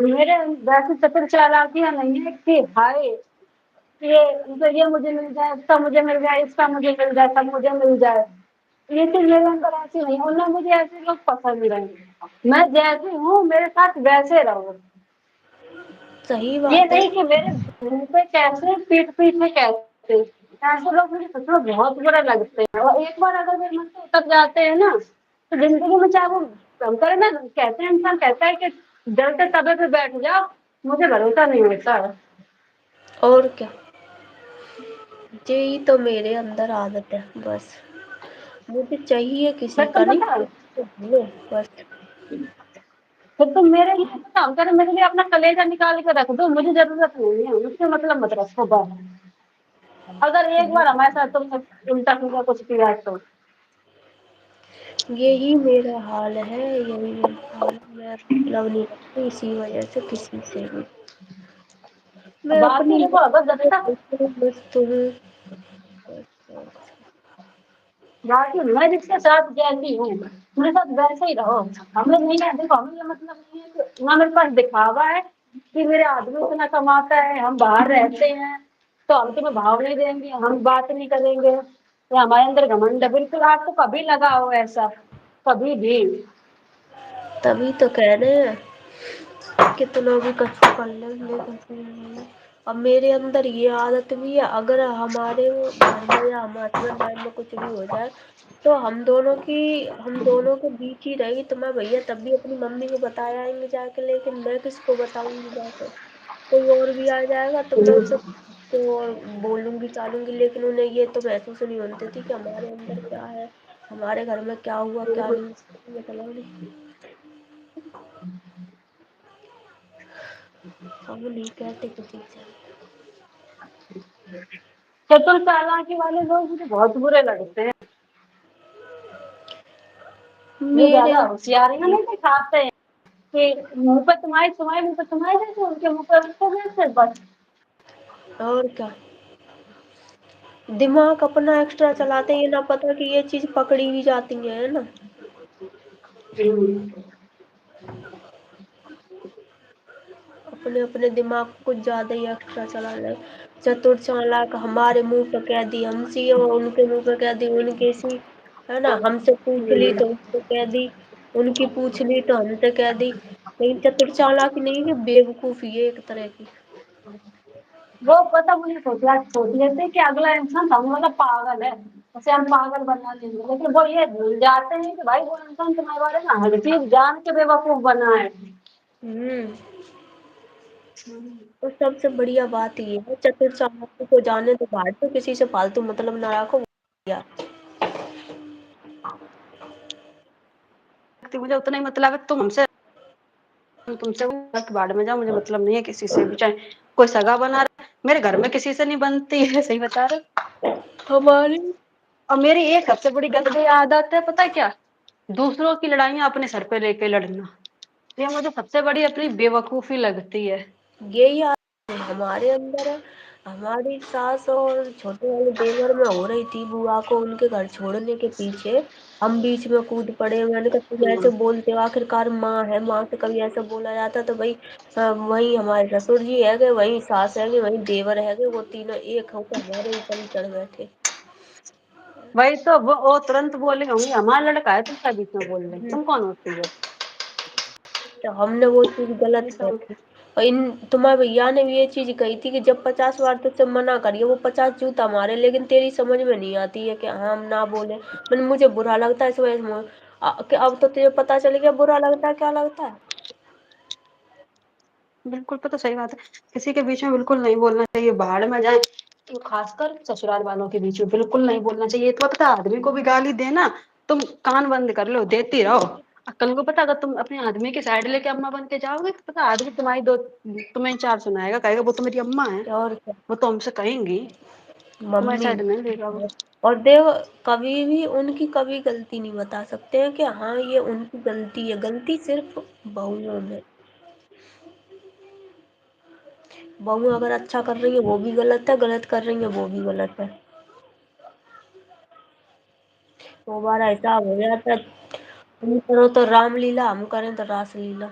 मेरे वैसे चतुर चालाकियां नहीं है कि हाय ये मतलब ये मुझे मिल जाए, उसका मुझे मिल जाए, इसका मुझे मिल जाए, सब मुझे मिल जाए। ये चीज मेरे अंदर ऐसी नहीं है, और ना मुझे ऐसे लोग पसंद नहीं। मैं जैसी हूँ मेरे साथ वैसे रहो। सही ये बात है। नहीं कि मेरे मुंह पे कैसे, पीठ पीठ में कैसे। ऐसे लोग मुझे सच में बहुत बुरे लगते हैं, और एक बार अगर मेरे मन से उतर जाते हैं ना, तो जिंदगी में चाहे वो कम करे ना, कहते हैं इंसान कहता है कि जलते तवे पे बैठ जाओ, मुझे भरोसा नहीं होता है। और क्या, यही तो मेरे अंदर आदत है बस। मुझे चाहिए किसी फिर का तुम नहीं, पता है, तो बोलो बस। फिर तुम मेरे लिए पता हो, अगर मेरे लिए अपना कलेजा निकाल के रख दो, मुझे जरूरत नहीं है, मुझसे मतलब मत रखो बस। अगर एक बार हमारे साथ तुमने उल्टा सीधा कुछ किया तो। यही मेरा हाल है, यही मेरा हाल है। मैं मतलब नहीं रखती इसी वजह से किसी से भी। मैं बात ही अपनी देखो, अगर लाइफ जब में तक खुश हूँ, मस्त हूँ बस। और बाकी मैं जिसके साथ जैसी हूँ मेरे साथ वैसे ही रहो। हमें नहीं है, देखो हमें ये मतलब नहीं है कि ना मेरे पास दिखावा है कि मेरे आदमी इतना कमाता है, हम बाहर रहते हैं तो हम तुम्हें भाव नहीं देंगे, हम बात नहीं करेंगे, या हमारे अंदर घमंड है। बिल्कुल आपको कभी लगा हो ऐसा, कभी भी? तभी तो कह रहे हैं कितना भी कष्ट कर ले लेकिन फिर नहीं। अब मेरे अंदर ये आदत भी है, अगर हमारे घर में या हमारे हस्बैंड वाइफ में कुछ भी हो जाए, तो हम दोनों के बीच ही रहेगी। तो मैं भैया तब भी अपनी मम्मी को बताया आएंगे जाके, लेकिन मैं किसको बताऊंगी जाके। कोई और भी आ जाएगा तो मैं उससे तो और बोलूंगी चालूंगी, लेकिन उन्हें ये तो महसूस नहीं होने देती कि हमारे अंदर क्या है, हमारे घर में क्या हुआ क्या नहीं, मतलब नहीं। हम नहीं कहते किसी से। चतुर चालाकी वाले लोग मुझे बहुत बुरे लगते हैं। जो मेरे ज्यादा होशियारियां नहीं दिखाते हैं कि मुंह पे तुम्हारे तुम्हारे मुंह पे तुम्हारे जैसे, उनके मुंह पे उनको जैसे, बस। और क्या, दिमाग अपना एक्स्ट्रा चलाते हैं, ये ना पता कि ये चीज पकड़ी भी जाती है ना। अपने अपने दिमाग को कुछ ज्यादा ही एक्स्ट्रा चला ले। चतुर चालाक हमारे मुंह पे कह दी हमसी, और उनके मुंह पे कह दी उनके सी। है ना, हमसे पूछ ली तो उनसे कह दी, उनकी पूछ ली तो हमसे कह दी। लेकिन चतुर चालाक नहीं है, बेवकूफी है एक तरह की। वो पता मुझे सोच लेते हैं कि अगला इंसान हम वाला पागल है, उसे हम पागल बना देंगे, लेकिन वो ये भूल जाते हैं कि भाई वो इंसान तुम्हारे बारे में हर चीज जान के बेवकूफ बना है। हम्म। और सबसे बढ़िया बात ये है, चतुर चालाकी को जाने तो बाहर तो किसी से फालतू मतलब ना रखो। बढ़िया। मुझे उतना ही मतलब है तुम हमसे, तुमसे के बारे में जाओ, मुझे मतलब नहीं है किसी से भी, चाहे कोई सगा बना रहा। मेरे घर में किसी से नहीं बनती है, सही बता रहे। हमारे और मेरी एक सबसे बड़ी गंदी आदत है, पता है क्या? दूसरों की लड़ाइयां अपने सर पे लेके लड़ना। ये मुझे सबसे बड़ी अपनी बेवकूफी लगती है। यही आदत हमारे अंदर है। हमारी सास और छोटे वाले देवर में हो रही थी बुआ को उनके घर छोड़ने के पीछे, हम बीच में कूद पड़े। मैंने कहा तुम ऐसे बोलते हो, आखिरकार माँ है, माँ से कभी ऐसा बोला जाता तो भाई वही हमारे ससुर जी है गए, वही सास है गई, वही देवर है गए, वो तीनों एक होकर हमारे ऊपर ही चढ़ बैठे। वही तो वो तुरंत बोले होंगे हमारा लड़का है, तुम क्या बीच में बोल रहे, हम्म। तुम कौन होती है? तो हमने वो चीज गलत वही तो। कही। और इन तुम्हारे भैया ने भी ये चीज कही थी कि जब 50 बार तुझसे मना करिए वो 50 जूता मारे, लेकिन तेरी समझ में नहीं आती है कि हाँ हम ना बोले। मैंने मुझे बुरा लगता है इस वजह से कि अब तो तुझे पता चल गया बुरा लगता है क्या लगता है। बिल्कुल, तो सही बात है। किसी के बीच में बिल्कुल नहीं बोलना चाहिए, बाहर में जाए तो खासकर ससुराल वालों के बीच में बिल्कुल नहीं बोलना चाहिए। ये तो पता है, आदमी को भी गाली देना, तुम कान बंद कर लो, देती रहो। कल को पता, अगर तुम अपने आदमी की साइड लेके अम्मा बन के जाओगे तो पता आदमी तुम्हारी दो तुम्हें चार सुनाएगा, कहेगा वो तो मेरी अम्मा है, और क्या, वो तो हमसे कहेंगी। तुम्हारी मम्मी साइड नहीं लेगा वो। है। और देखो, कभी भी उनकी कभी गलती नहीं बता सकते हैं कि हाँ ये उनकी गलती है। गलती सिर्फ बहुओं में। बहू अगर अच्छा कर रही है वो भी गलत है, गलत कर रही है वो भी गलत है। वो हमारा हिसाब हो जाता है। तुम करो तो रामलीला, हम करें तो रासलीला।